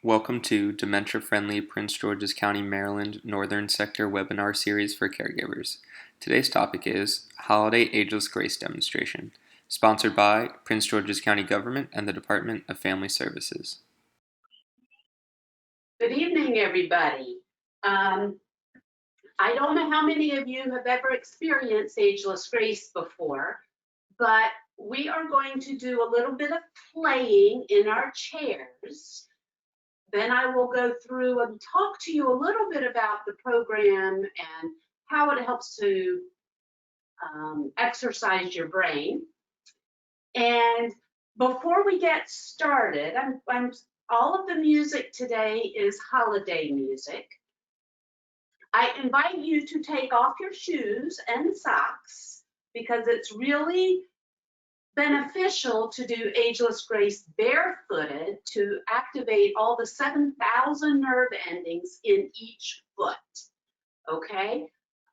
Welcome to Dementia-Friendly Prince George's County, Maryland Northern Sector webinar series for caregivers. Today's topic is Holiday Ageless Grace Demonstration, sponsored by Prince George's County Government and the Department of Family Services. Good evening, everybody. I don't know how many of you have ever experienced Ageless Grace before, but we are going to do a little bit of playing in our chairs. Then I will go through and talk to you a little bit about the program and how it helps to exercise your brain. And before we get started, all of the music today is holiday music. I invite you to take off your shoes and socks because it's really beneficial to do Ageless Grace barefooted to activate all the 7,000 nerve endings in each foot, okay?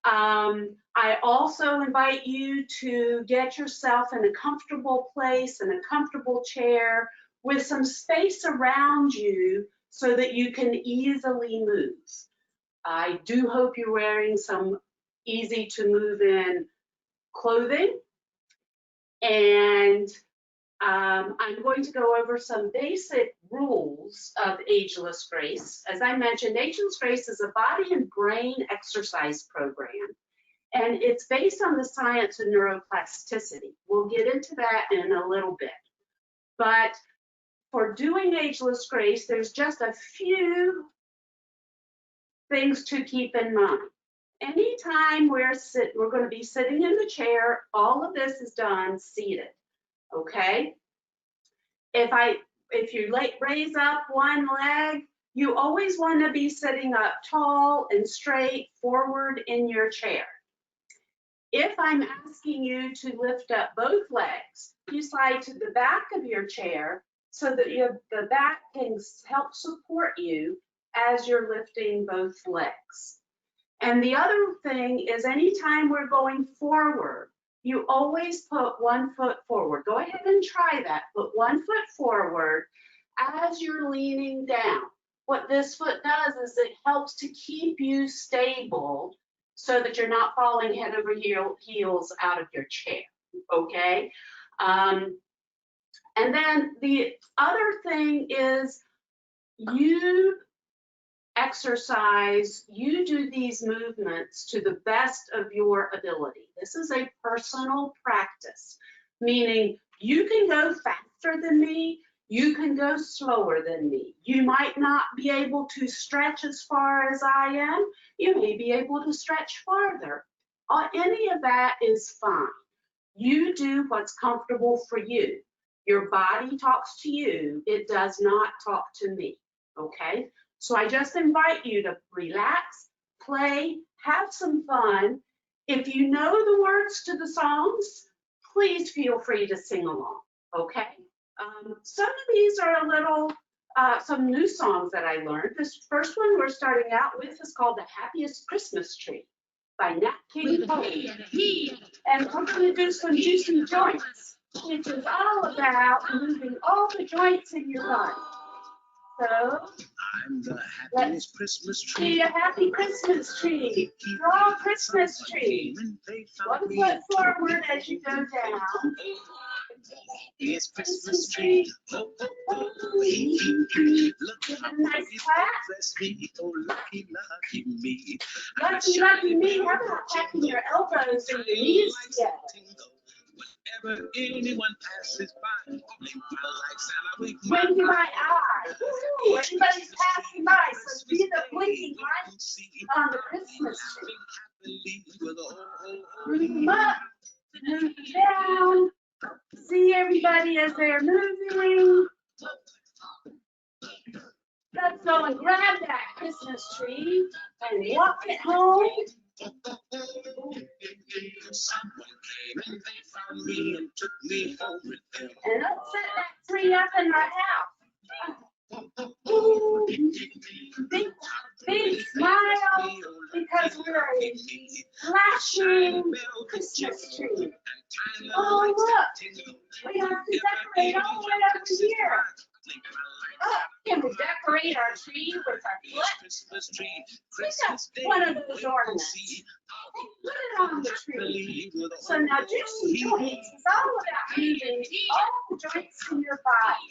I also invite you to get yourself in a comfortable place, in a comfortable chair with some space around you so that you can easily move. I do hope you're wearing some easy to move in clothing. And I'm going to go over some basic rules of Ageless Grace. As I mentioned, Ageless Grace is a body and brain exercise program, and it's based on the science of neuroplasticity. We'll get into that in a little bit. But for doing Ageless Grace, there's just a few things to keep in mind. Anytime we're going to be sitting in the chair, all of this is done seated, okay? If you raise up one leg, you always want to be sitting up tall and straight forward in your chair. If I'm asking you to lift up both legs, you slide to the back of your chair so that the back can help support you as you're lifting both legs. And the other thing is anytime we're going forward, you always put one foot forward. Go ahead and try that. Put one foot forward as you're leaning down. What this foot does is it helps to keep you stable so that you're not falling head over heels out of your chair, okay? And then the other thing is you exercise, you do these movements to the best of your ability. This is a personal practice, meaning you can go faster than me, you can go slower than me. You might not be able to stretch as far as I am, you may be able to stretch farther. Any of that is fine. You do what's comfortable for you. Your body talks to you, it does not talk to me, okay? So I just invite you to relax, play, have some fun. If you know the words to the songs, please feel free to sing along, okay? Some of these are a little, some new songs that I learned. This first one we're starting out with is called The Happiest Christmas Tree by Nat King Cole. And we're going to do some juicy joints, which is all about moving all the joints in your body. So, I'm the happiest Christmas tree. Be a happy Christmas tree. Draw a Christmas tree. One foot forward as you go down. It's Christmas tree. Give it a nice clap. Oh, lucky, lucky me. Lucky, lucky me. How about tapping your elbows and your knees together? Whenever anyone passes by, blink my lights and I wink Blinking my eye. Woo, everybody's passing by, so be the blinking lights on the Christmas tree. Move them up, move them down. See everybody as they're moving. Let's go and grab that Christmas tree and walk it home. Someone came and they found me and took me home with them. And let's set that tree up in our house. Ooh, big smile because we're a flashing Christmas tree. Oh, look, we have to decorate all the way over here. Can we decorate decorate our tree with our foot. Christmas tree, Pick up Christmas Day, one of those wait and ornaments see. and put it on the tree. Believe with So now do some joints. It's all about moving all the joints in your body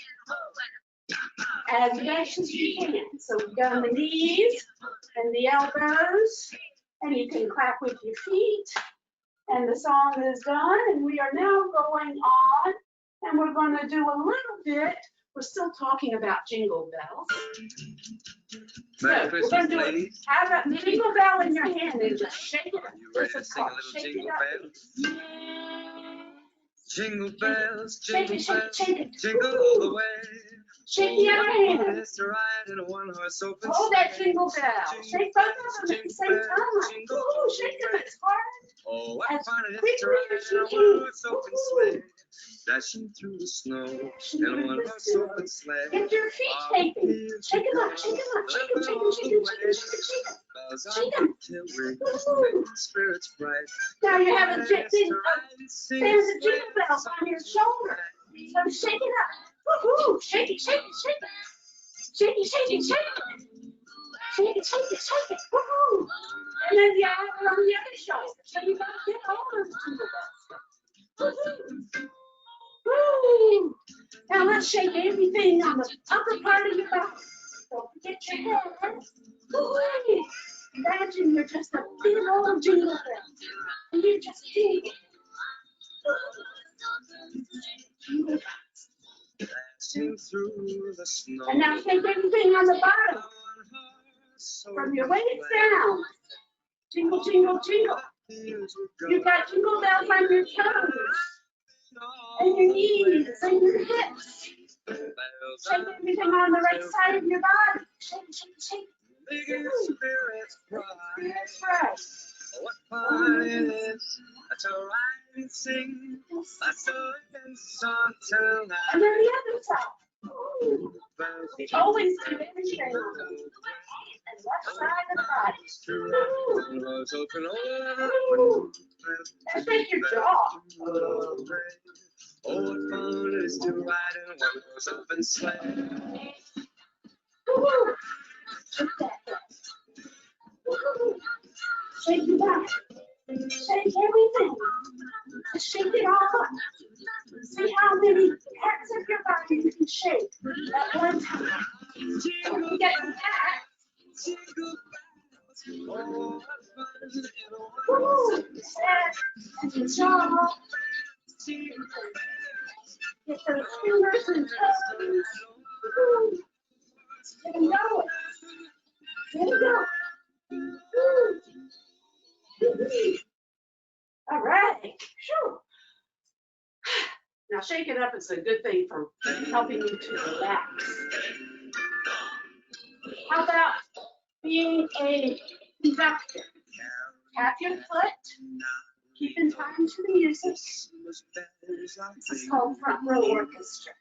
as much as you can. So we've done the knees and the elbows, and you can clap with your feet. And the song is done, and we are now going on, and we're going to do a little bit. We're still talking about jingle bells. Merry So we're Christmas, going to do it. ladies. Have a jingle bell in your hand and just shake it up. You ready This to is sing a called little shake jingle it up. bells? Jingle bells, Shake jingle it, shake it, bells, shake it. jingle all the way. Shake the other Oh, hand. it's to ride in a one-horse open Hold that sleigh. jingle bell. Shake both of them at the same time. Ooh, shake them as hard. Oh, what as fun it is to quickly ride as in you a can. one-horse open sleigh. Dashing through the snow in a one-horse open sleigh. Get your feet shaking. Shake them up, shake them up, shake them, shake them, shake them, shake them, shake them, shake them. Bells Shake on 'em. till ring, Woo-hoo. spirits bright. Now you have a It's to jingle ride and sing there's a sleigh jingle bells on your shoulder. So shake it up. Woo-hoo. Shake it, shake it, shake it. Shake it, shake it, shake it. Shake it, shake it, shake it. Woo-hoo. And then the other on the other shoulder. So you gotta get all those jingle bells. Woo-hoo. Woo. Now let's shake everything on the upper part of your body. Don't forget your head. Woo. Imagine you're just a big old jingle bell. And you're just jingling. Dashing through the snow. And now shake everything on the bottom. From your waist down. Jingle, jingle, jingle. You've got jingle bells on your toes. And your knees and your hips. Shake everything on the right side of your body. Shake, shake, shake. Spirits bright. That's right. What fun it is to ride and sing a sleighing song tonight. And then the other side. Ooh. We always do everything on the right and left side of the body. Doors open all Ooh. That's like your jaw. Oh, what fun it is to ride in a one-horse open sleigh. Woo. Shake that butt. Woo. Shake your back. Shake everything. Just shake it all up. See how many parts of your body you can shake at one time. Don't forget the back. Oh, what fun it is in a Woo. one-horse The head and the jaw. Get those fingers and toes. Woo. Get them going. Get them going. Woo. All right. Phew. Now, shake it up is a good thing for helping you to relax. How about being a conductor? Tap your foot, keep in time to the music. This is called front row orchestra.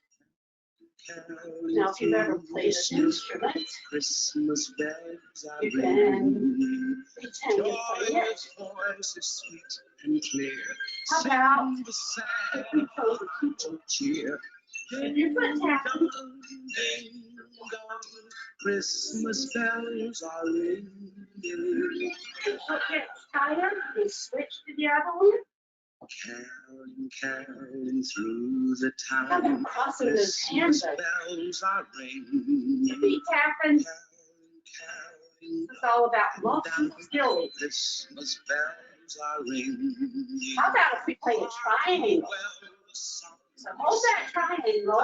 Now, if you've ever played an instrument, Christmas bells are you can ringing. pretend to play it. Joyous voices sweet and clear. How about Sing the sad if you play the keyboard? cheer. If your foot tapping, Ding dong, Christmas bells are ringing. your foot gets tired, you switch to the other one. Caroling through the How time. about crossing those hands? Christmas bells are Your ringing. feet tapping. Caroling It's all about motion skills. Christmas bells are ringing. How about if we play a triangle? So hold that triangle,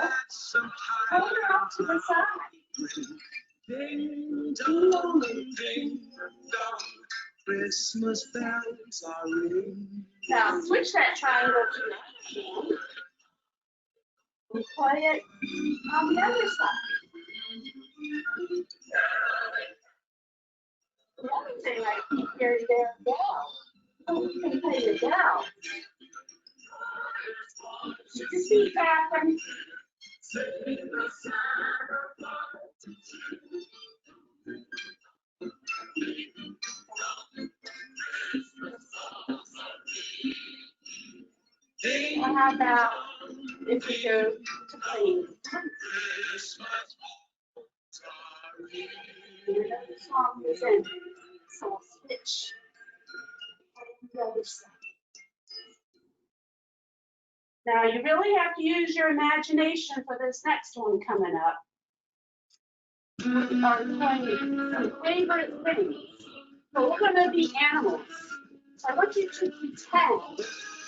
hold it off to the side. Ding dong, ding dong, Christmas bells are ringing. Now switch that triangle to the other hand and play it on the other side. The other thing I keep hearing there, bell. Oh, you can play the bell. Keep your feet tapping. Or how about if we go to playing? And another song is ending, so I'll switch on the other side. Now you really have to use your imagination for this next one coming up. We are playing some favorite things. So we're going to be animals. So I want you to pretend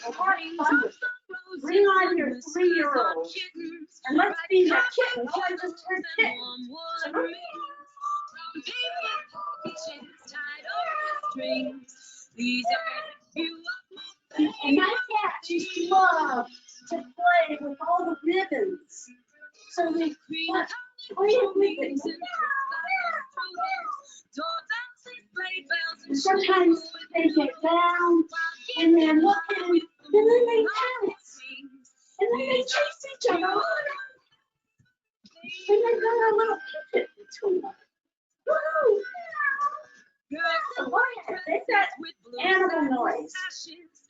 and have fun with it. Bring on your 3-year-old and let's be the kitten. Oh, I just heard kitten. So and my cat used to love to play with all the ribbons. So we play with it. And sometimes they get down and they're looking, and then they pounce. And then they chase each other. And they got a little pit between them. Woo! So go ahead, make that animal noise.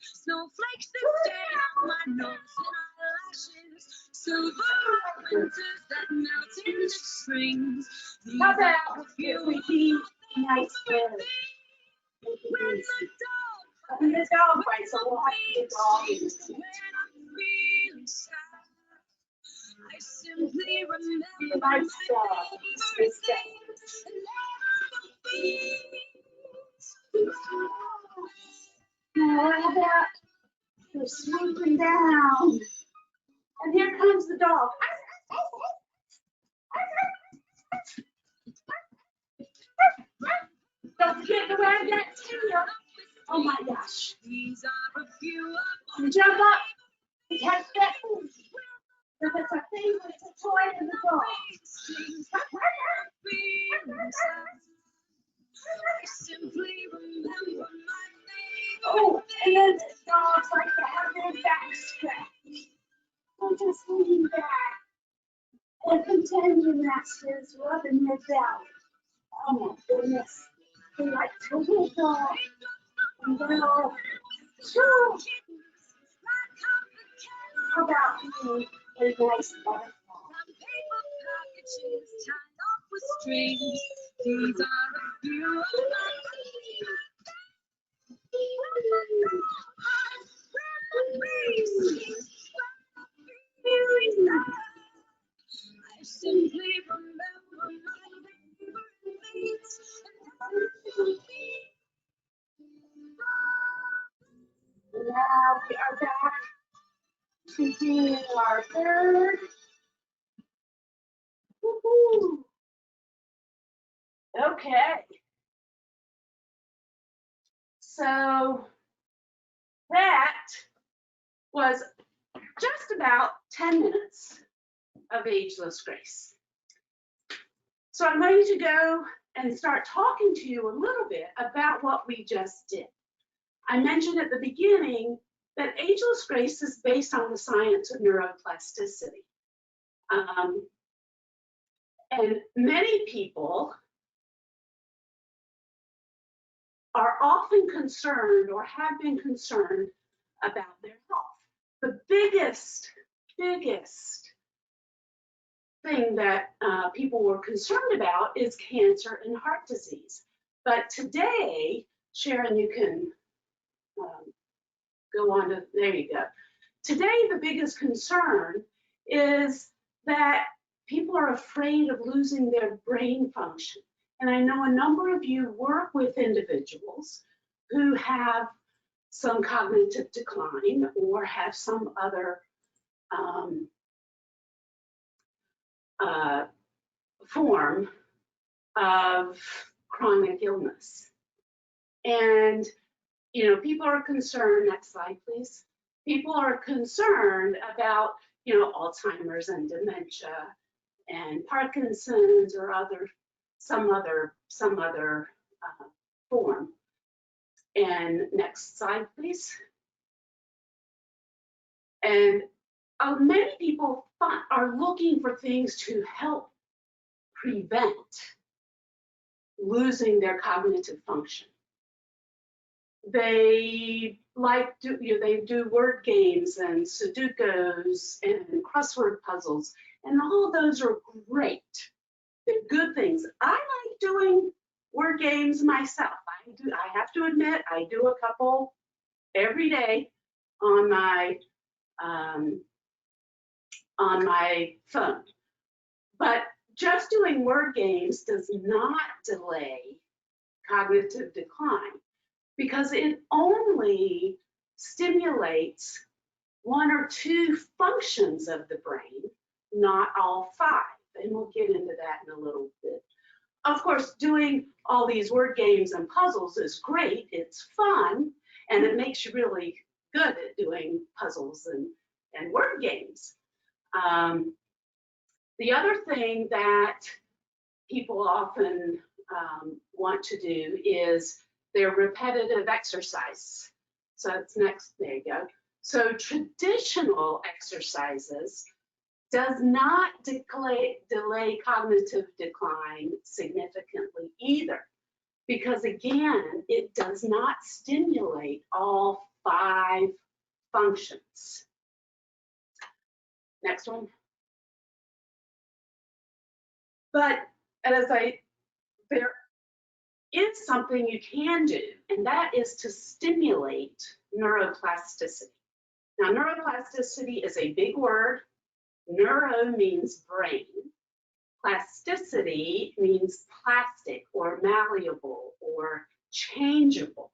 Snowflakes that stay on my nose and eyelashes. Silver winters that melt in the springs. How about if we be nice birds? And the dog bites, so we'll have to do dog. I simply remember My dog is dead. Now how about you're swooping down, and here comes the dog. Don't forget to wag that tail. Oh my gosh. You jump up and catch that food. If it's a thing, it's a toy in the dog. Oh, and then the dogs like to have their back scratched. So just lean back and pretend your master's rubbing your belly. Oh my goodness. They like to wiggle and go. Shoo. How about you a nice butterfly? Strings. These are a few of I simply remember my favorite things. Now we are back to being our third. Woohoo! Okay. So that was just about 10 minutes of Ageless Grace. So I'm going to go and start talking to you a little bit about what we just did. I mentioned at the beginning that Ageless Grace is based on the science of neuroplasticity. And many people are often concerned or have been concerned about their health. The biggest thing that people were concerned about is cancer and heart disease. But today, Sharon, you can go on to, there you go. Today, the biggest concern is that people are afraid of losing their brain function. And I know a number of you work with individuals who have some cognitive decline or have some other form of chronic illness. And, you know, people are concerned, next slide, please. People are concerned about, you know, Alzheimer's and dementia and Parkinson's or some other form. And next slide, please. And many people are looking for things to help prevent losing their cognitive function. They like to, they do word games and Sudokus and crossword puzzles, and all those are great. They're good things. I games myself. I have to admit, I do a couple every day on my phone. But just doing word games does not delay cognitive decline because it only stimulates one or two functions of the brain, not all five. And we'll get into that in a little bit. Of course, doing all these word games and puzzles is great. It's fun, and it makes you really good at doing puzzles and word games. The other thing that people often want to do is their repetitive exercise. So it's next, there you go. So traditional exercises does not delay cognitive decline significantly either, because again, it does not stimulate all five functions. Next one. But there is something you can do, and that is to stimulate neuroplasticity. Now, neuroplasticity is a big word. Neuro means brain. Plasticity means plastic or malleable or changeable.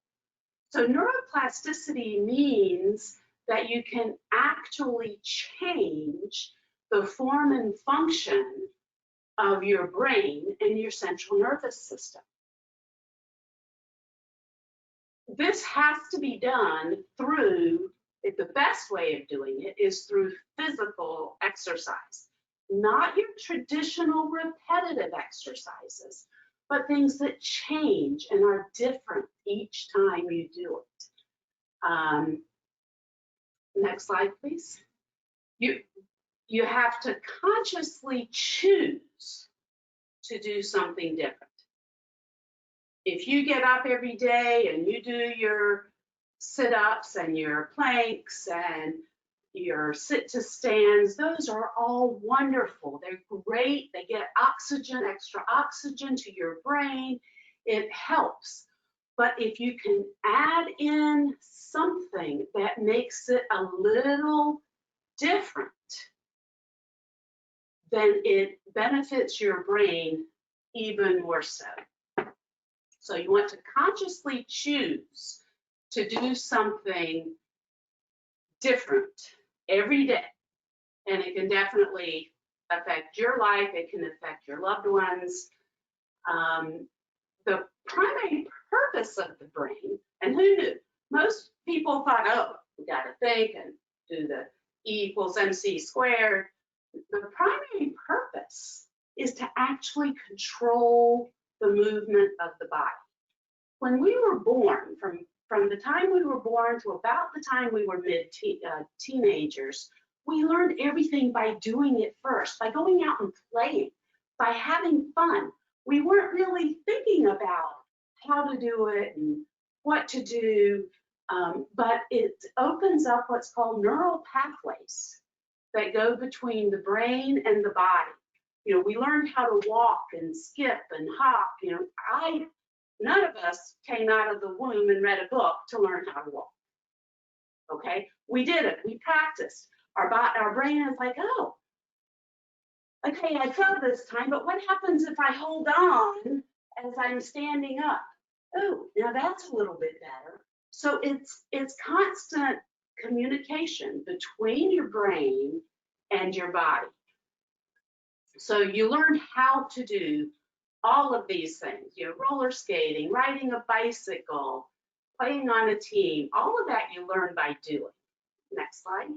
So neuroplasticity means that you can actually change the form and function of your brain and your central nervous system. This has to be done through, the best way of doing it is through physical exercise, not your traditional repetitive exercises, but things that change and are different each time you do it. Next slide, please. You have to consciously choose to do something different. If you get up every day and you do your sit-ups and your planks and your sit-to-stands, those are all wonderful. They're great. They get oxygen, extra oxygen to your brain. It helps. But if you can add in something that makes it a little different, then it benefits your brain even more so. So you want to consciously choose to do something different every day. And it can definitely affect your life. It can affect your loved ones. The primary purpose of the brain, and who knew? Most people thought, oh, we got to think and do the E = mc². The primary purpose is to actually control the movement of the body. When we were born, from the time we were born to about the time we were teenagers, we learned everything by doing it first, by going out and playing, by having fun. We weren't really thinking about how to do it and what to do, but it opens up what's called neural pathways that go between the brain and the body. You know, we learned how to walk and skip and hop. You know, none of us came out of the womb and read a book to learn how to walk. Okay, we did it. We practiced. Our brain is like, oh, okay, I fell this time, but what happens if I hold on as I'm standing up? Oh, now that's a little bit better. So it's constant communication between your brain and your body. So you learn how to do all of these things, you know, roller skating, riding a bicycle, playing on a team, all of that you learn by doing. Next slide.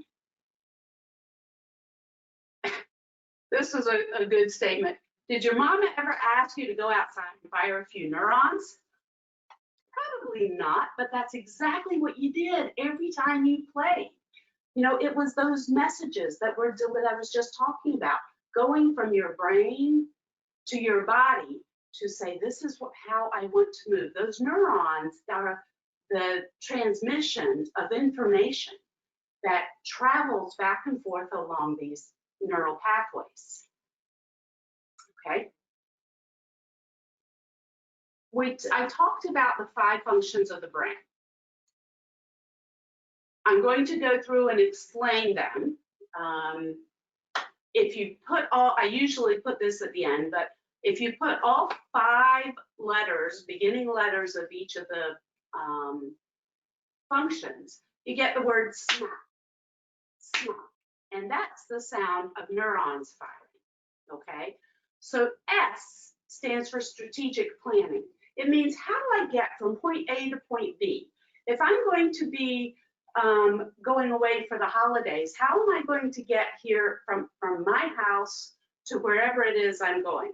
This is a good statement. Did your mama ever ask you to go outside and fire a few neurons? Probably not, but that's exactly what you did every time you played. You know, it was those messages that I was just talking about, going from your brain to your body to say, this is how I want to move. Those neurons are the transmission of information that travels back and forth along these neural pathways. Okay. I talked about the 5 functions of the brain. I'm going to go through and explain them. If you put all, I usually put this at the end, but if you put all 5 letters, beginning letters of each of the functions, you get the word snap, snap. And that's the sound of neurons firing, okay? So S stands for strategic planning. It means, how do I get from point A to point B? If I'm going to be going away for the holidays, how am I going to get here from my house to wherever it is I'm going?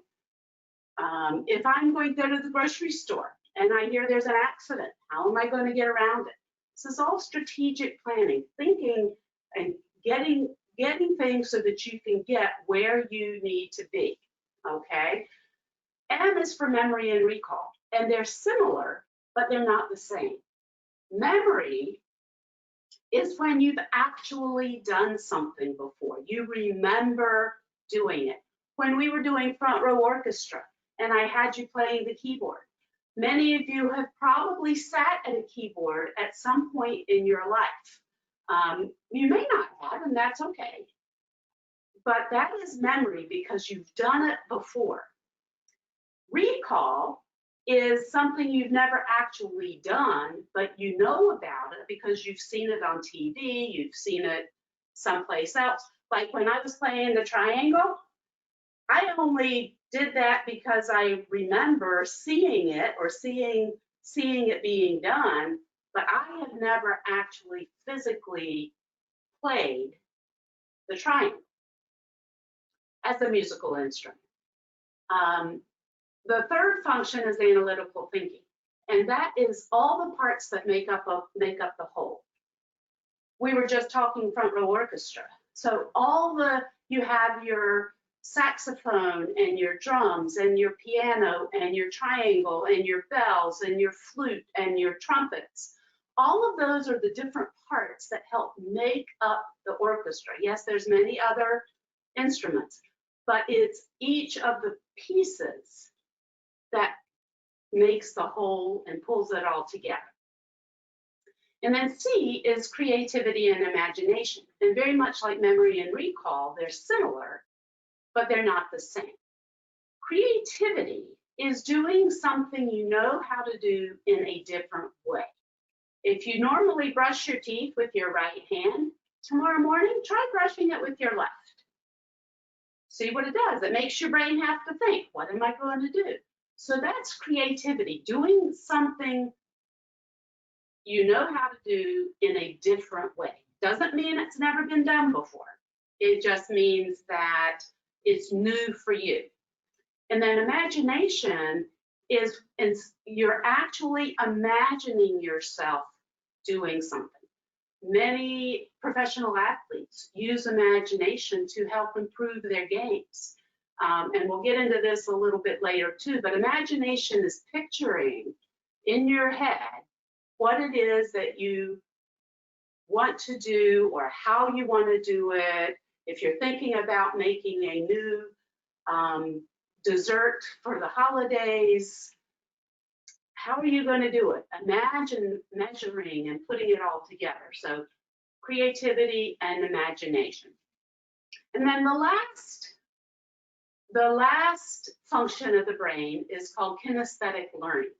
If I'm going to go to the grocery store and I hear there's an accident, how am I going to get around it? This is all strategic planning, thinking and getting things so that you can get where you need to be, okay? M is for memory and recall, and they're similar, but they're not the same. Memory is when you've actually done something before. You remember doing it. When we were doing front row orchestra and I had you playing the keyboard, many of you have probably sat at a keyboard at some point in your life. You may not have, and that's okay. But that is memory because you've done it before. Recall is something you've never actually done, but you know about it because you've seen it on TV, you've seen it someplace else. Like when I was playing the triangle, I only did that because I remember seeing it or seeing it being done, but I have never actually physically played the triangle as a musical instrument. The third function is analytical thinking, and that is all the parts that make up the whole. We were just talking front row orchestra. So you have your saxophone and your drums and your piano and your triangle and your bells and your flute and your trumpets. All of those are the different parts that help make up the orchestra. Yes, there's many other instruments, but it's each of the pieces that makes the whole and pulls it all together. And then C is creativity and imagination. And very much like memory and recall, they're similar, but they're not the same. Creativity is doing something you know how to do in a different way. If you normally brush your teeth with your right hand, tomorrow morning, try brushing it with your left. See what it does. It makes your brain have to think, what am I going to do? So that's creativity, doing something you know how to do in a different way. Doesn't mean it's never been done before. It just means that it's new for you. And then imagination is you're actually imagining yourself doing something. Many professional athletes use imagination to help improve their games. And we'll get into this a little bit later too, but imagination is picturing in your head what it is that you want to do or how you want to do it. If you're thinking about making a new dessert for the holidays, how are you going to do it? Imagine measuring and putting it all together. So creativity and imagination. And then the last function of the brain is called kinesthetic learning.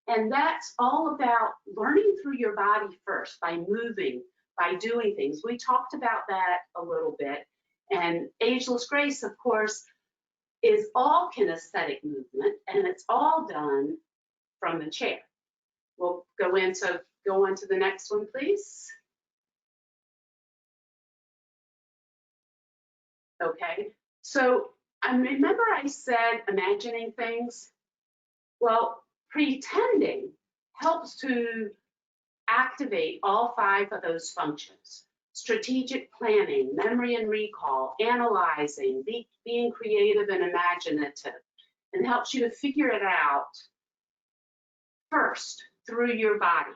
And that's all about learning through your body first, by moving, by doing things. We talked about that a little bit. And Ageless Grace, of course, is all kinesthetic movement, and it's all done from the chair. We'll go on to the next one, please. Okay, so remember I said imagining things? Well, pretending helps to activate all 5 of those functions. Strategic planning, memory and recall, analyzing, being creative and imaginative, and helps you to figure it out first through your body.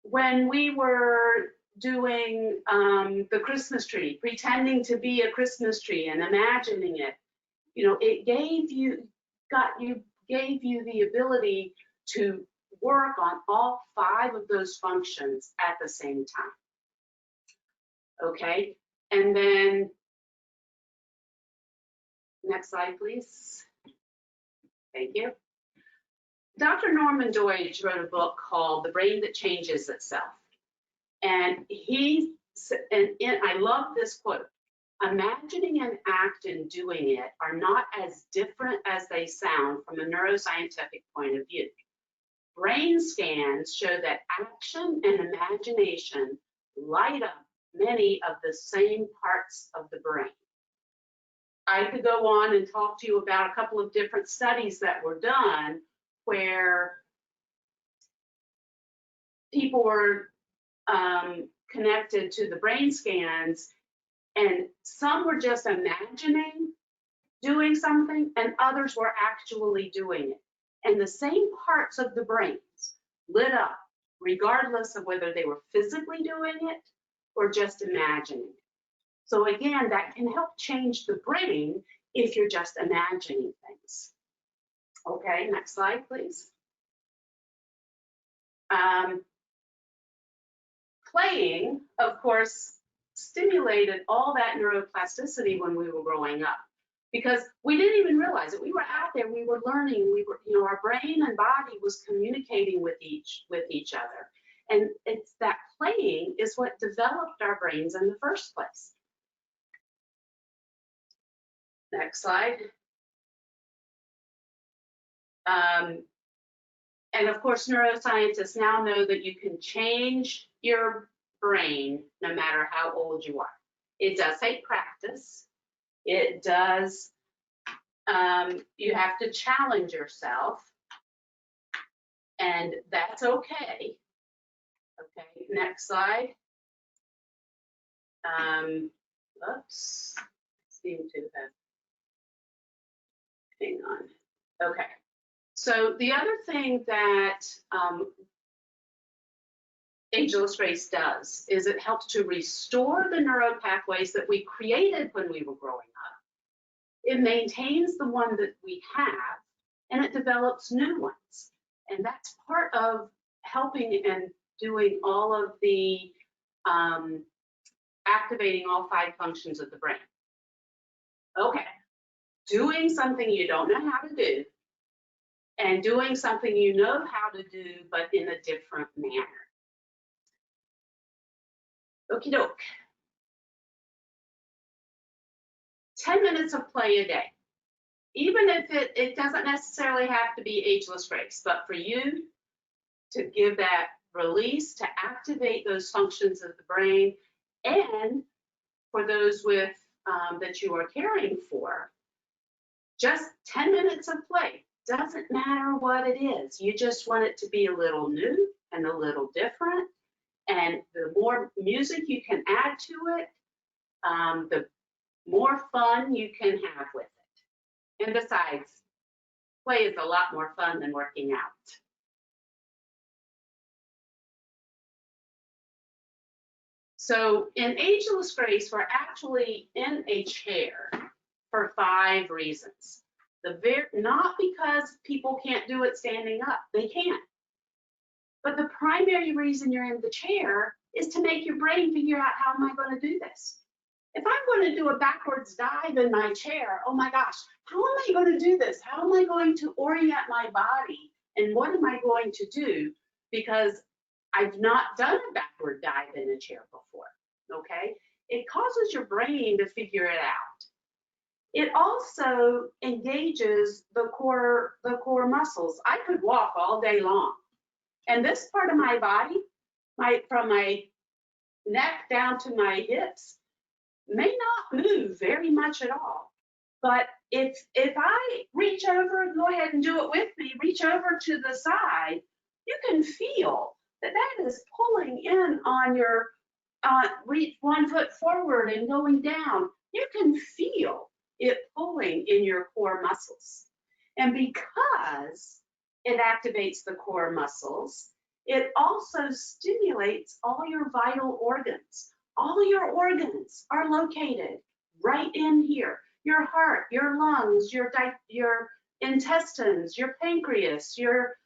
When we were doing the Christmas tree, pretending to be a Christmas tree and imagining it, it got you gave you the ability to work on all 5 of those functions at the same time. Okay, and then next slide, please. Thank you. Dr. Norman Doidge wrote a book called The Brain That Changes Itself. And I love this quote: imagining an act and doing it are not as different as they sound from a neuroscientific point of view. Brain scans show that action and imagination light up many of the same parts of the brain. I could go on and talk to you about a couple of different studies that were done where people were connected to the brain scans, and some were just imagining doing something and others were actually doing it. And the same parts of the brains lit up regardless of whether they were physically doing it or just imagining it. So again, that can help change the brain if you're just imagining things. Okay, next slide, please. Playing, of course, stimulated all that neuroplasticity when we were growing up, because we didn't even realize it. We were out there, we were learning, we were, our brain and body was communicating with each other. And it's that playing is what developed our brains in the first place. Next slide. And of course, neuroscientists now know that you can change your brain no matter how old you are. It does take practice. It does, you have to challenge yourself, and that's okay. Okay, next slide. Oops, seem to have, hang on. Okay, so the other thing that Ageless Grace does is it helps to restore the neural pathways that we created when we were growing up. It maintains the one that we have, and it develops new ones. And that's part of helping and doing all of the activating all 5 functions of the brain. Okay, doing something you don't know how to do and doing something you know how to do, but in a different manner. Okie doke. 10 minutes of play a day. Even if it doesn't necessarily have to be Ageless Grace, but for you to give that release, to activate those functions of the brain, and for those with that you are caring for, just 10 minutes of play. Doesn't matter what it is. You just want it to be a little new and a little different. And the more music you can add to it, the more fun you can have with it. And besides, play is a lot more fun than working out. So in Ageless Grace, we're actually in a chair for 5 reasons. Not because people can't do it standing up, they can. But the primary reason you're in the chair is to make your brain figure out, how am I going to do this? If I'm going to do a backwards dive in my chair, oh my gosh, how am I going to do this? How am I going to orient my body? And what am I going to do? Because I've not done a backward dive in a chair before, okay? It causes your brain to figure it out. It also engages the core muscles. I could walk all day long. And this part of my body, from my neck down to my hips, may not move very much at all. But if I reach over, go ahead and do it with me, reach over to the side, you can feel that is pulling in on your, reach 1 foot forward and going down. You can feel it pulling in your core muscles. And because it activates the core muscles, it also stimulates all your vital organs. All your organs are located right in here. Your heart, your lungs, your intestines, your pancreas, your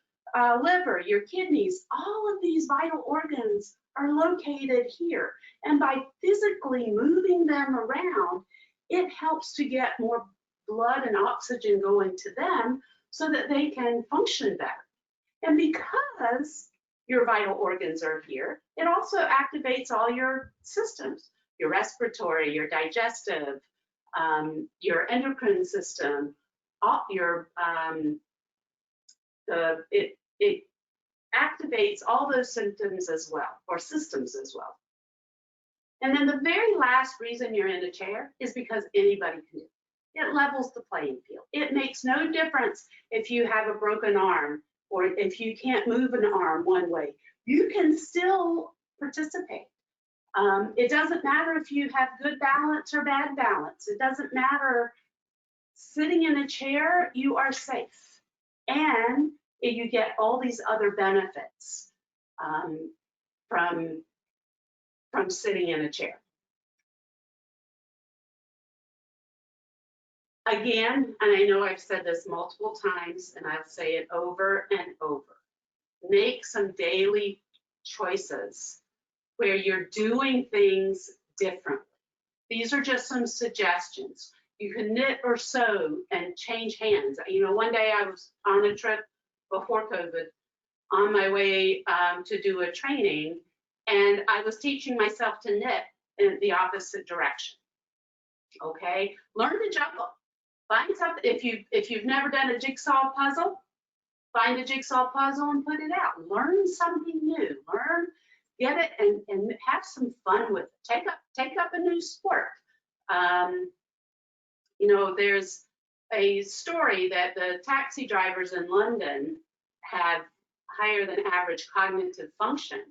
liver, your kidneys, all of these vital organs are located here. And by physically moving them around, it helps to get more blood and oxygen going to them so that they can function better. And because your vital organs are here, it also activates all your systems, your respiratory, your digestive, your endocrine system, it activates all those symptoms as well, or systems as well. And then the very last reason you're in a chair is because anybody can do it. It levels the playing field. It makes no difference if you have a broken arm or if you can't move an arm one way. You can still participate. It doesn't matter if you have good balance or bad balance. It doesn't matter. Sitting in a chair, you are safe. And you get all these other benefits from sitting in a chair. Again, and I know I've said this multiple times, and I'll say it over and over, make some daily choices where you're doing things differently. These are just some suggestions. You can knit or sew and change hands. You know, one day I was on a trip before COVID on my way to do a training, and I was teaching myself to knit in the opposite direction. Okay, learn to juggle. Find something. If you've never done a jigsaw puzzle, find a jigsaw puzzle and put it out. Learn something new. Get it, and have some fun with it. Take up a new sport. You know, there's a story that the taxi drivers in London have higher than average cognitive function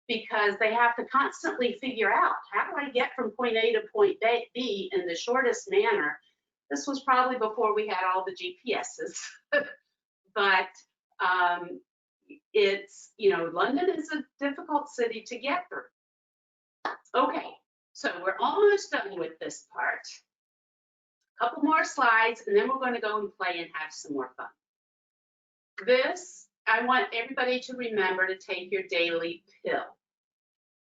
because they have to constantly figure out, how do I get from point A to point B in the shortest manner? This was probably before we had all the GPSs, but it's, you know, London is a difficult city to get through. Okay, so we're almost done with this part. A couple more slides, and then we're going to go and play and have some more fun. This, I want everybody to remember to take your daily pill.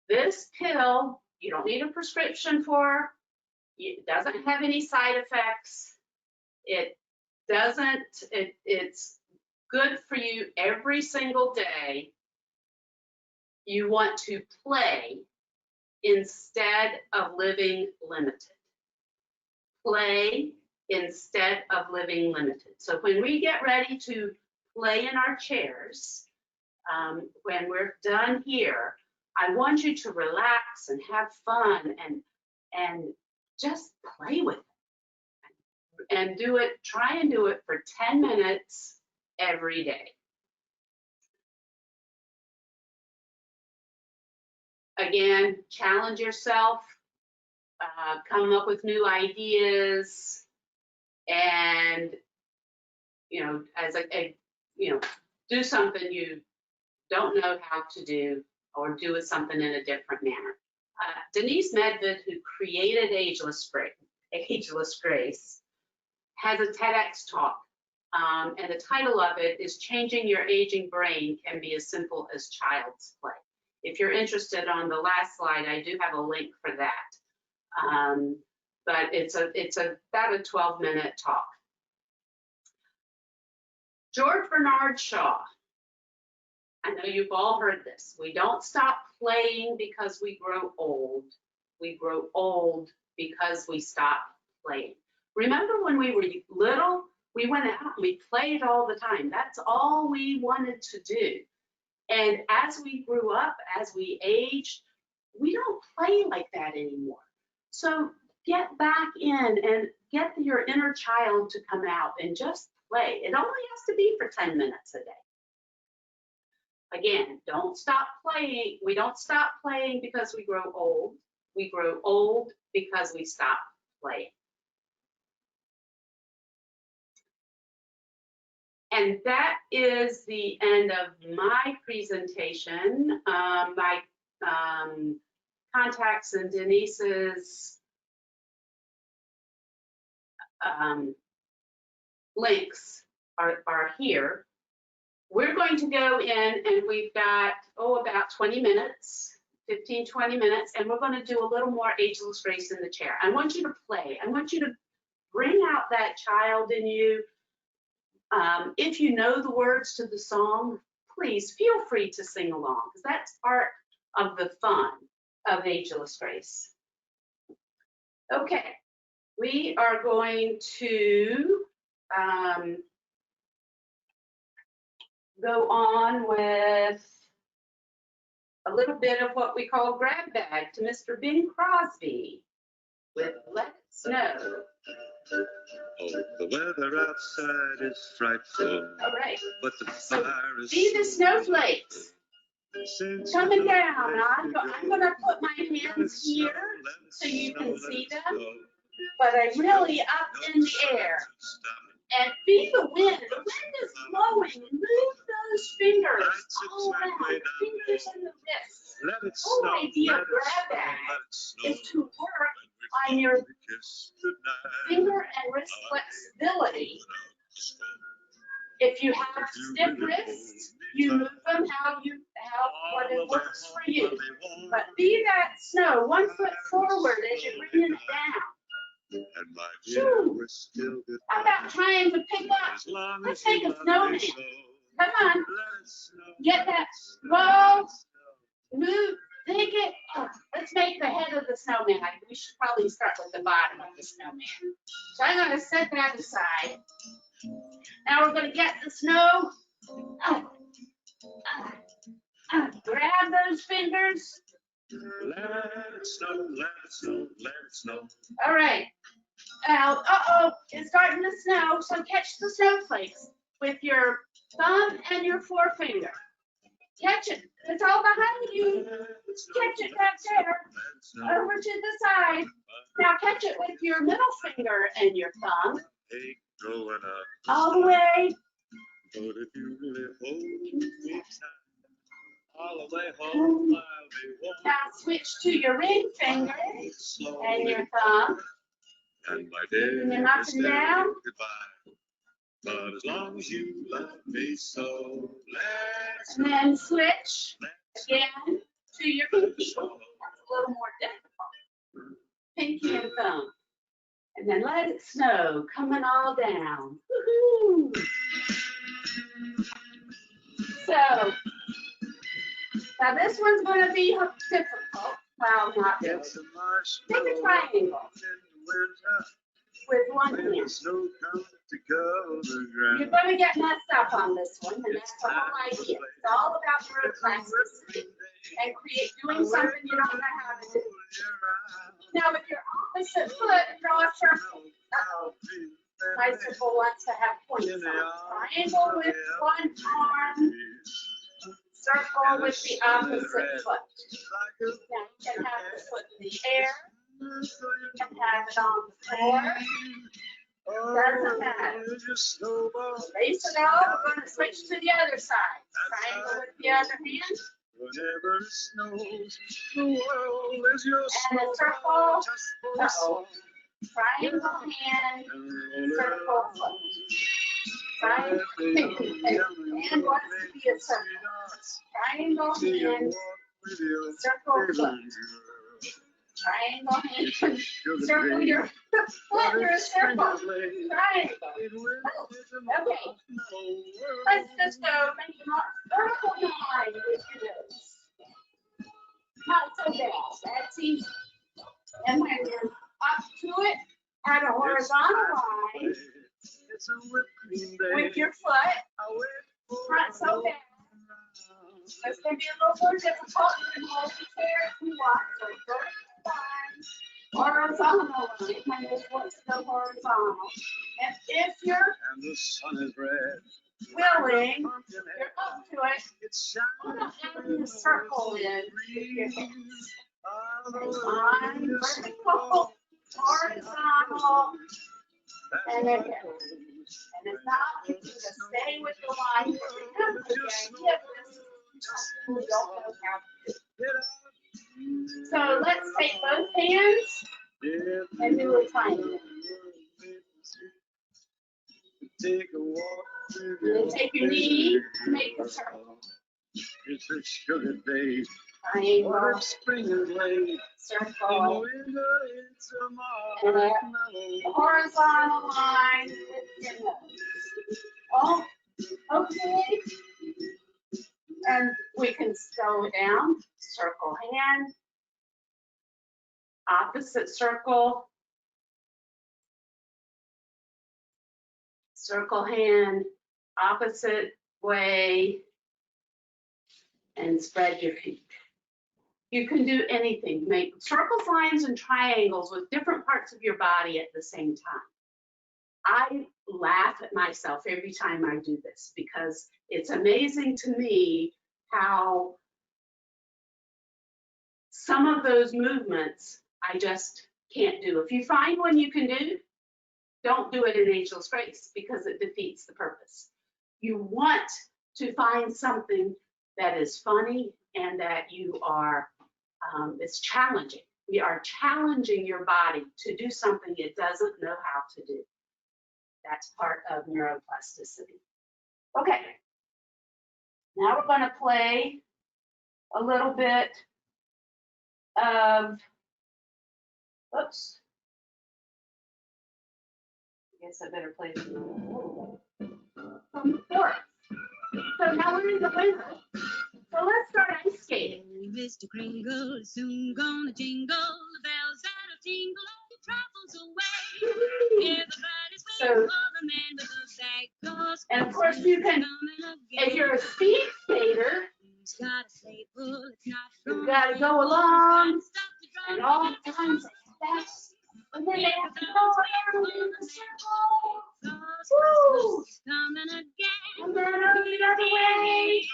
This pill, you don't need a prescription for. It doesn't have any side effects. It's good for you every single day. You want to play instead of living limited. Play instead of living limited. So when we get ready to play in our chairs, when we're done here, I want you to relax and have fun and just play with it. And do it, try and do it for 10 minutes every day. Again, challenge yourself, come up with new ideas, and do something you don't know how to do, or do something in a different manner. Denise Medved, who created Ageless Grace, has a TEDx talk, and the title of it is "Changing Your Aging Brain Can Be as Simple as Child's Play." If you're interested, on the last slide, I do have a link for that. But it's about a 12-minute talk. George Bernard Shaw. I know you've all heard this. We don't stop playing because we grow old. We grow old because we stop playing. Remember when we were little, we went out and we played all the time. That's all we wanted to do. And as we grew up, as we aged, we don't play like that anymore. So get back in and get your inner child to come out and just play. It only has to be for 10 minutes a day. Again, don't stop playing. We don't stop playing because we grow old. We grow old because we stop playing. And that is the end of my presentation. My contacts and Denise's links are here. We're going to go in and we've got, about 20 minutes, 15, 20 minutes, and we're going to do a little more Ageless Grace in the chair. I want you to play. I want you to bring out that child in you. If you know the words to the song, please feel free to sing along, because that's part of the fun of Ageless Grace. Okay, we are going to go on with a little bit of what we call grab bag to Mr. Bing Crosby with Let It Snow. Oh, the weather outside is frightful. All right. But the fire is See the snowflakes coming down. I'm going to put my hands here so you can see them, but I'm really up in the air. And feel the wind. The wind is blowing. Move those fingers all around. Fingers in the wrists. The whole idea of grab bag is to work on your finger and wrist flexibility. If you have stiff wrists, you move them what it works for you. But be that snow 1 foot forward as you're bringing it down. How about trying to pick up? Let's make a snowman. Come on. Get that. Whoa. Move. Take it. Let's make the head of the snowman. We should probably start with the bottom of the snowman. So I'm going to set that aside. Now we're going to get the snow. Grab those fingers. Let it snow, let it snow, let it snow. All right. Now, it's starting to snow, so catch the snowflakes with your thumb and your forefinger. Catch it. It's all behind you. Catch it back there. Over to the side. Now catch it with your middle finger and your thumb. All the way. But if you really hold me tight, all the way home I'll be warm. Now switch to your ring finger and your thumb. And my day And up is and saying down. goodbye. But as long as you love me so, let's And then switch again to your pinky. That's a little more difficult. Pinky and thumb. And then let it snow, coming all down. Woohoo! So, now this one's going to be difficult. Well, not really. It's a marshmallow Take a triangle in the winter. with one When the hand. snow comes to go the ground. You're going to get messed up on this one, and that's the whole idea. It's all about neuroplasticity and doing something you don't know how to do. Now, with your opposite foot, draw a circle. Bicycle wants to have points on. Triangle with one arm. Circle with the opposite foot. Now, you can have the foot in the air. You can have it on the floor. Doesn't matter. Raise it all. We're going to switch to the other side. Triangle with the other hand. Whenever it snows, the world is your And a circle. Uh-oh. Triangle hand. Circle foot. Triangle hand wants to be a circle. Triangle hand. Circle foot. Triangle hand. Circle your foot through a circle. Triangle. Oh, okay. Let's just go make a vertical line with your nose. Not so bad. That's easy. And when you're up to it, add a horizontal line with your foot. Not so bad. It's going to be a little more difficult. You can hold the chair if you want. So horizontal line. And this one's the horizontal. And if you're and the sun is red. willing, you're up to it. Why not add a circle in with your hands? Line, vertical, horizontal, and then down. And it's not you to stay with the line. Remember the idea of this is something we don't know how to do. So let's take both hands and do a triangle. Take a walk with And then take your knee, make a circle. It's a sugar day. Triangle, What spring is late. In the circle, winter, it's a and a marshmallow. horizontal line with your nose. Oh, okay. And we can go down, circle hand, opposite circle, circle hand, opposite way, and spread your feet. You can do anything, make circles, lines, and triangles with different parts of your body at the same time. I laugh at myself every time I do this because it's amazing to me how some of those movements I just can't do. If you find one you can do, don't do it in Ageless Grace because it defeats the purpose. You want to find something that is funny and that you are, it's challenging. We are challenging your body to do something it doesn't know how to do. That's part of neuroplasticity. Okay, now we're going to play a little bit of, oops. I guess I better play from the forest. So now we're in the winter. So let's start ice skating. Mr. Kringle is soon gonna jingle, the bells that'll jingle all your troubles away. Everybody's waiting for the man with the bag. 'Cause And of course you can, if you're a speed skater, he's got a sleigh full, it's not you've gonna got to rain. go along Stop the drum, and all times fast. And then they have to go around in the circle. 'cause Woo! Christmas is coming again. And then over the other way.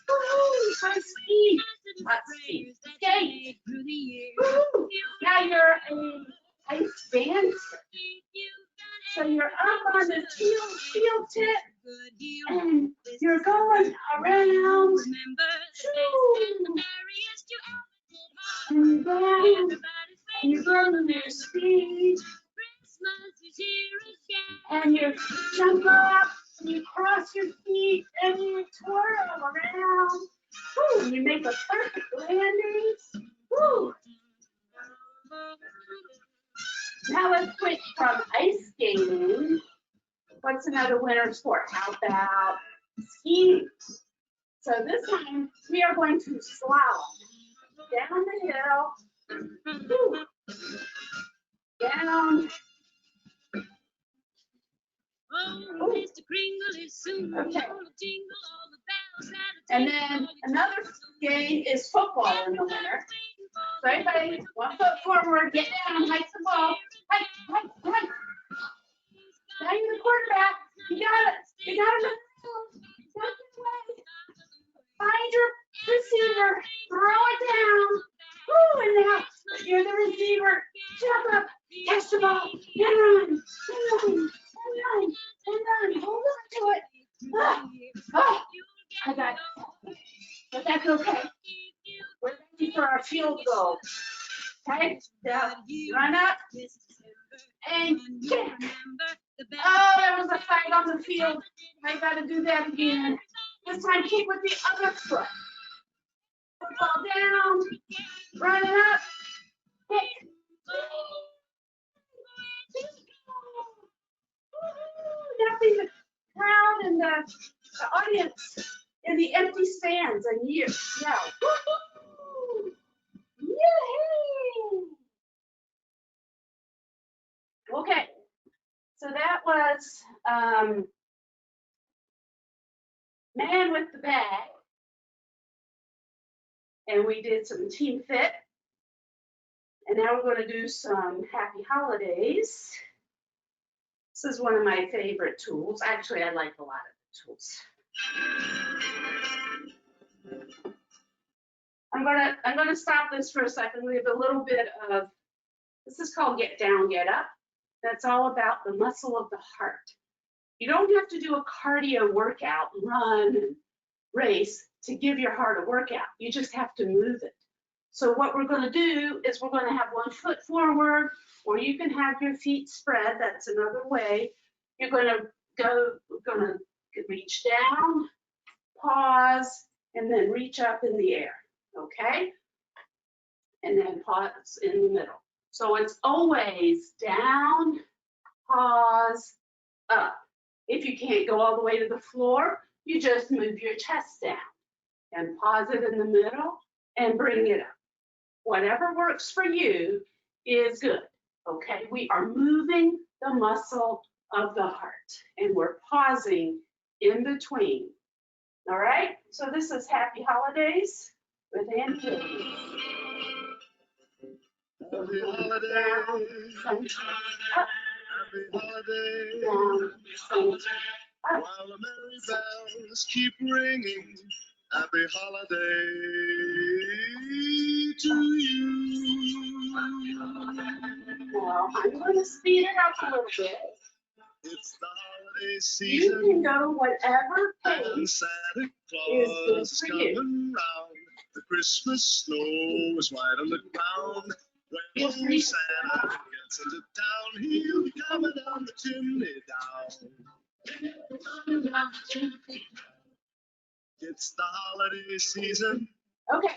Woo! High speed. Hot speed. Skate. Through the years. Woo! Now you're a ice dancer. So you're up on the field tip and you're going around. Shoo! And down. And you're going at your speed. And you jump up and you cross your feet and you twirl around. Woo! And you make a perfect landing. Woo! Now let's switch from ice skating. What's another winter sport? How about skiing? So this time we are going to slalom down the hill. Woo! Down. Oh, Mr. Kringle is soon Okay. gonna jingle all the bells that'll And jingle then all your another game is football in the winter. So everybody, 1 foot forward, get down, hike the ball. Hike, hike, hike. Now you're the quarterback. You got it. You got it. Don't get away. Find your receiver. Throw it down. Woo, and now you're the receiver. Jump up. Catch the ball. And run. And run. And run. And run. Hold on to it. Ah, ah, I got it. But that's okay. We're ready for our field goal. Okay? Now, run up and kick. Oh, there was a fight on the field. I got to do that again. This time, kick with the other foot. Fall down. Run it up. Kick. Now see the crowd and the audience in the empty stands and you yell. Woo-hoo! Yay! Okay, so that was Man with the Bag. And we did some Team Fit. And now we're going to do some Happy Holidays. This is one of my favorite tools. Actually, I like a lot of the tools. I'm gonna stop this for a second. We have a little bit of, this is called Get Down, Get Up. That's all about the muscle of the heart. You don't have to do a cardio workout, run and race to give your heart a workout. You just have to move it. So what we're gonna do is we're gonna have 1 foot forward, or you can have your feet spread. That's another way. You're gonna we're gonna reach down, pause, and then reach up in the air, okay? And then pause in the middle. So it's always down, pause, up. If you can't go all the way to the floor, you just move your chest down and pause it in the middle and bring it up. Whatever works for you is good, okay? We are moving the muscle of the heart and we're pausing in between. All right, so this is Happy Holidays with Aunt Katie. Happy holidays. Happy holidays. While the merry bells keep ringing, happy holiday to you. Now, I'm going to speed it up a little bit. It's the holiday You season, can go whatever and pace Santa is Claus good is for coming you. round. The Christmas snow is white on the ground. Feel When free. Santa gets into town, he'll be coming down the chimney down. It's the holiday season, Okay,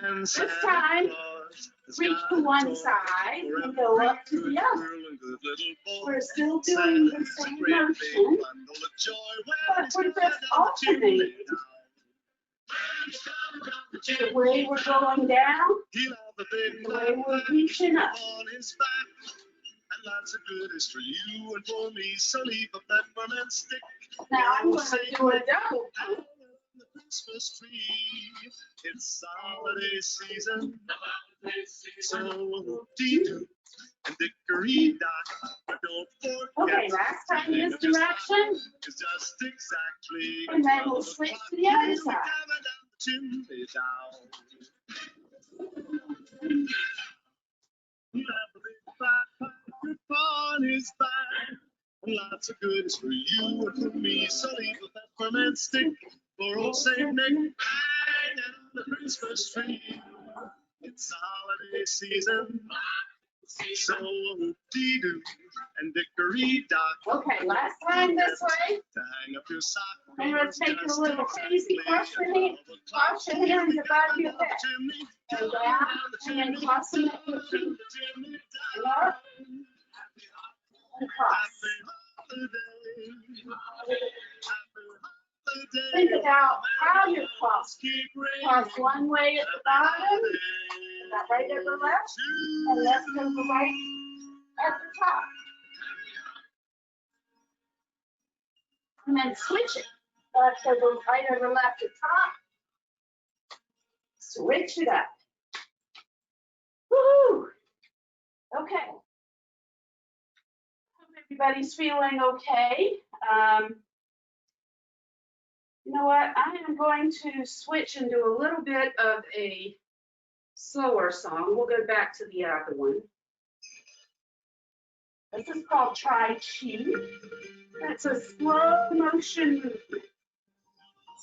and this Santa time, Claus has reach got to a one toy side for and every go up to good the other. girl and good little boy. We're still doing the Santa's a same great big motion, bundle of joy when but he's we're coming just down the chimney alternating. down. The way we're going down, He'll have a big the way we're reaching up. on his back, and lots of goodies for you and for me. So leave a peppermint stick. Now I'm Oh, going say to do a double out pump. on the Christmas tree. It's the holiday season, so dee-doo and dickory-dock. But don't forget, Okay, last time in this direction, it's just exactly and then 12 we'll switch o'clock. to the other He'll be side. coming down the chimney down. He'll have a big fat pocket on his back, and lots of goodies for you and for me. So leave a peppermint stick for old Saint Nick, hang it on the Christmas tree. It's the holiday season, so dee-doo and dickory-dock. Okay, last time this way. To hang up your sock. And let's take it a little crazy. Cross your hands above your head. And down, and then cross them at your feet. Up, and cross. Think about how you cross. Cross one way at the bottom, that right at the left, and left to the right at the top. And then switch it. Left over, right over left at top. Switch it up. Woohoo! Okay. Hope everybody's feeling okay. You know what? I am going to switch and do a little bit of a slower song. We'll go back to the other one. This is called Try Chi. That's a slow motion movement.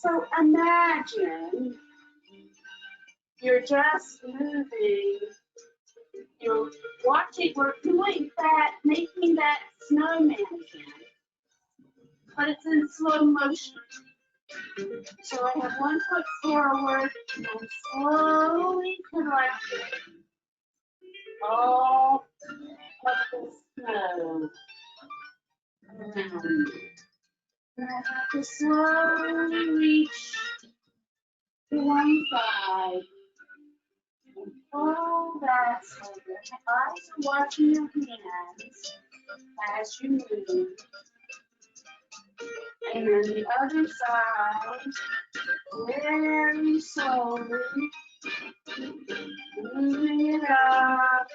So imagine you're just moving, you're watching, we're doing that, making that snowman again, but it's in slow motion. So I have one foot forward and I'm slowly collecting all of the snow around me. And I have to slowly reach to one side and pull that snow. Your eyes are watching your hands as you move. And then the other side, very slowly, moving it up.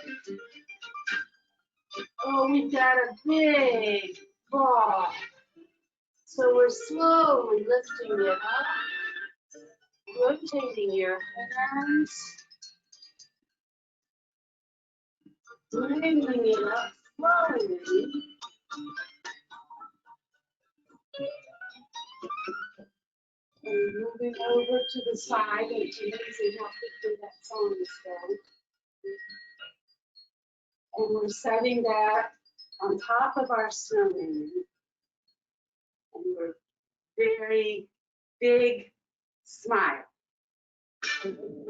Oh, we've got a big ball. So we're slowly lifting it up, rotating your hands, bringing it up slowly. And moving over to the side, and it's amazing how quickly that song is going. And we're setting that on top of our snowman. And your very big smile.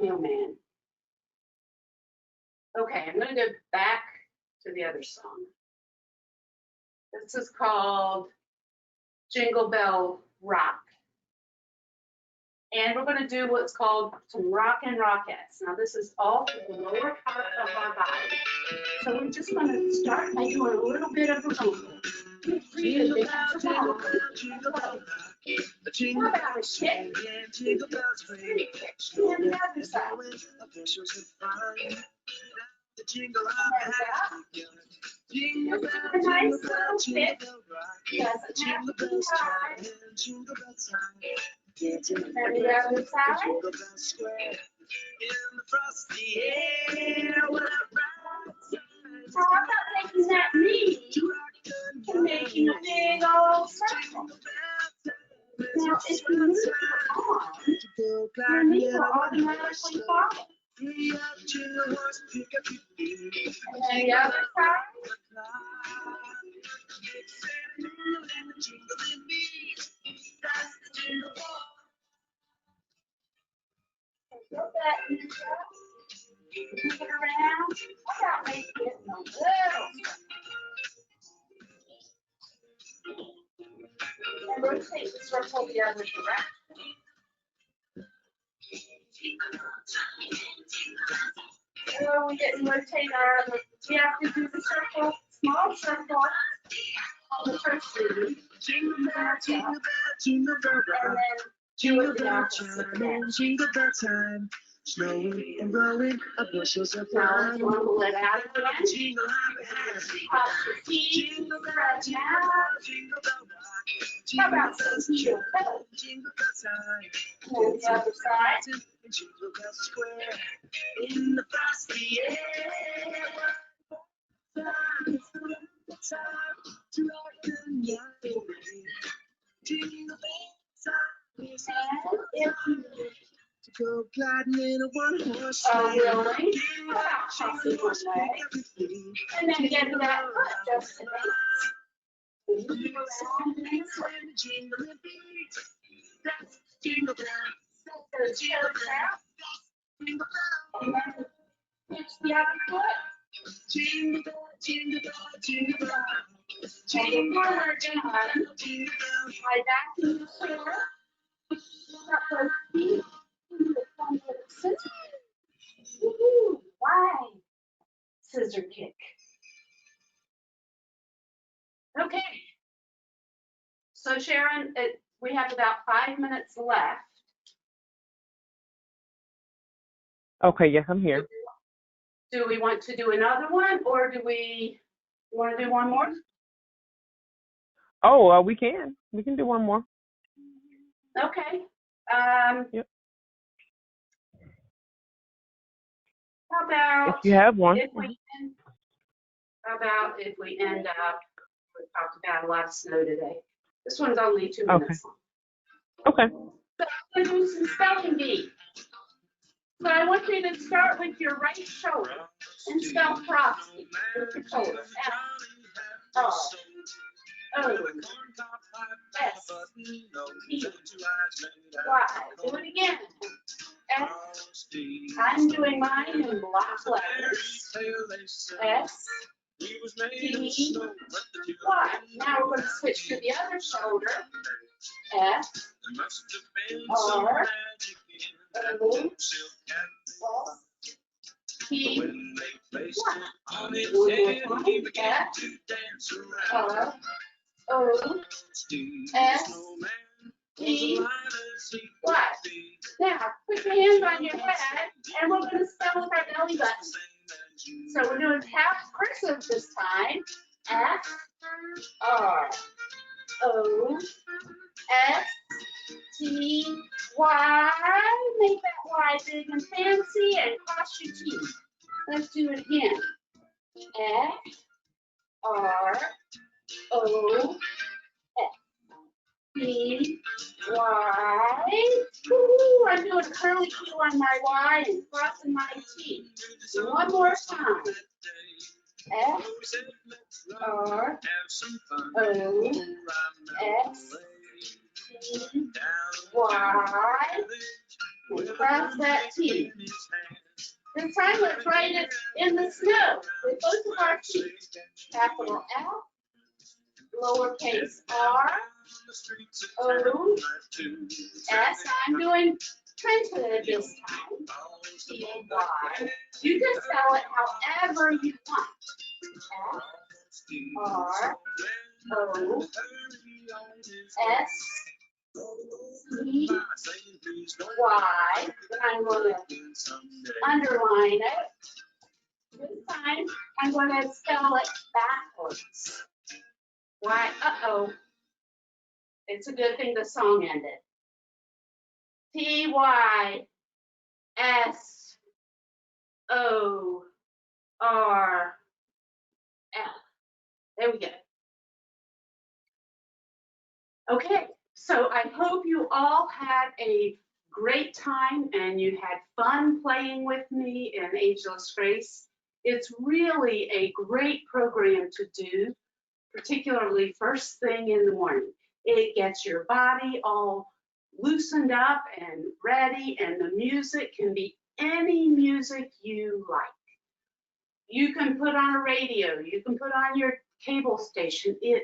Mailman. Okay, I'm going to go back to the other song. This is called Jingle Bell Rock. And we're going to do what's called some rock and rockettes. Now this is all for the lower part of our body. So we're just going to start by doing a little bit of a rumble. Jingle bell, jingle bell, jingle bell. Jingle bells swing and jingle bells ring. And the other side. Officials have fun. The jingle all has begun. Jingle bell, jingle bell, jingle bell rock. Jingle bells chime and jingle bell time. Dancing in the jingle bell square. In the frosty air, what a bright sight. How about taking that knee and making a big old circle? Now, if you move your arm, your knee will automatically follow. And then the other side. Put that in the truck. Move it around. How about making it in a little circle? And rotate the circle the other direction. So we didn't rotate our, we have to do the circle, small circle on the first sleeve. Jingle bell, jingle bell, jingle bell rock. And then do Jingle it the bell opposite chime way. and jingle bell time. Snowing and blowing, a bushels of Now, fun. if you want to let out again, Jingle happy hands. pop your feet, Jingle bell, stretch jingle out. bell, jingle bell rock. How Jingle about bells some heel chime, toe? jingle bell time. And then the other side. And jingle bell square. In the frosty air. Time to rock and roll. Jingle bell time. And if you To go gliding in a one-horse are sleigh. willing, how about tossing one leg? And then get to that foot just a bit. Move around and Jingling beat, that's jingle bell. so the toes out. And then pitch the other foot. Jingle bell, jingle bell, jingle bell. And Jingle before bell, we're jingle done, bell, jingle bell. slide back to the floor. Up those feet. Do the front foot scissor. Woo-hoo, wide scissor kick. Okay. So Sharon, we have about 5 minutes left. Okay, yes, I'm here. Do we want to do another one, or do we want to do one more? Oh, we can. We can do one more. Okay. Yep. How about If you have one. if we end up, we talked about a lot of snow today. This one's only 2 minutes long. Okay. So I'm going to do some spelling bees. So I want you to start with your right shoulder and spell frosty with your shoulder. F-R-O-S-T-Y. Do it again. F. I'm doing mine in block letters. S-T-Y. Now we're going to switch to the other shoulder. F-R-O-S-T-Y. Now, put your hands on your head, and we're going to spell with our belly button. So we're doing half cursive this time. F-R-O-S-T-Y. Make that Y big and fancy and cross your teeth. Let's do it again. F-R-O-S-T-Y. Ooh, I'm doing a curly Q on my Y and crossing my T. One more time. F-R-O-S-T-Y. Y. Cross that T. This time, let's write it in the snow with both of our cheeks. Capital L, lowercase r, O, S. I'm doing printed this time. T, Y. You can spell it however you want. F, R, O, S, E, Y. Then I'm going to underline it. This time, I'm going to spell it backwards. Why? Uh-oh. It's a good thing the song ended. T-Y-S-O-R-L. There we go. Okay, so I hope you all had a great time and you had fun playing with me in Ageless Grace. It's really a great program to do, particularly first thing in the morning. It gets your body all loosened up and ready, and the music can be any music you like. You can put on a radio, you can put on your cable station, you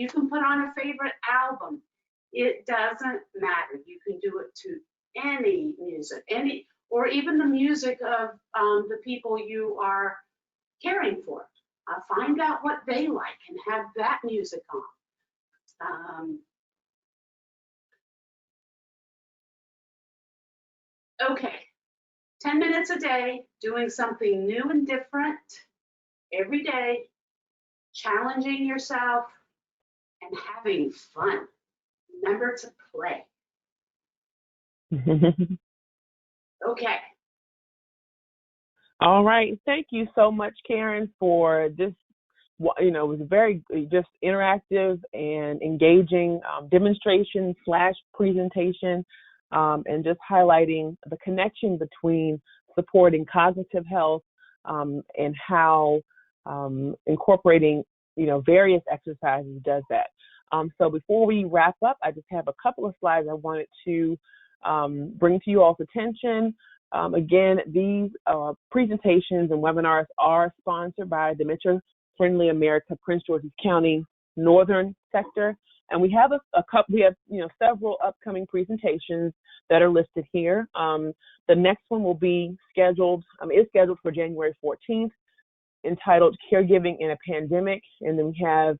can put on a favorite album. It doesn't matter. You can do it to any music, or even the music of the people you are caring for. Find out what they like and have that music on. Okay, 10 minutes a day, doing something new and different every day, challenging yourself, and having fun. Remember to play. Okay. All right. Thank you so much, Karen, for this. It was a very just interactive and engaging demonstration / presentation, and just highlighting the connection between supporting cognitive health and how incorporating various exercises does that. So before we wrap up, I just have a couple of slides I wanted to bring to you all's attention. Again, these presentations and webinars are sponsored by Dementia Friendly America, Prince George's County Northern Sector, and we have several upcoming presentations that are listed here. The next one will be is scheduled for January 14th, entitled "Caregiving in a Pandemic," and then we have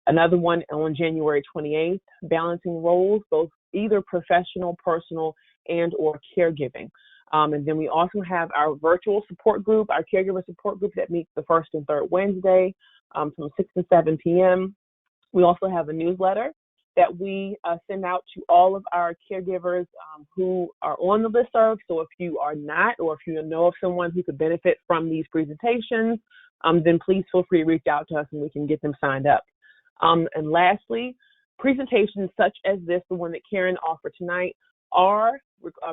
another one on January 28th, "Balancing Roles, both either professional, personal, and or caregiving." And then we also have our virtual support group, our caregiver support group that meets the first and third Wednesday from 6 to 7 p.m. We also have a newsletter that we send out to all of our caregivers who are on the listserv. So if you are not, or if you know of someone who could benefit from these presentations, then please feel free to reach out to us and we can get them signed up. And lastly, presentations such as this, the one that Karen offered tonight, are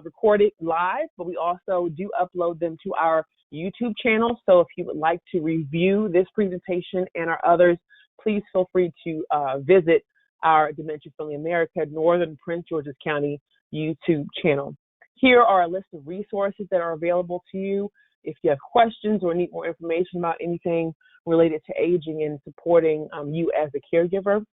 recorded live, but we also do upload them to our YouTube channel. So if you would like to review this presentation and our others, please feel free to visit our Dementia Friendly America Northern Prince George's County YouTube channel. Here are a list of resources that are available to you if you have questions or need more information about anything related to aging and supporting you as a caregiver.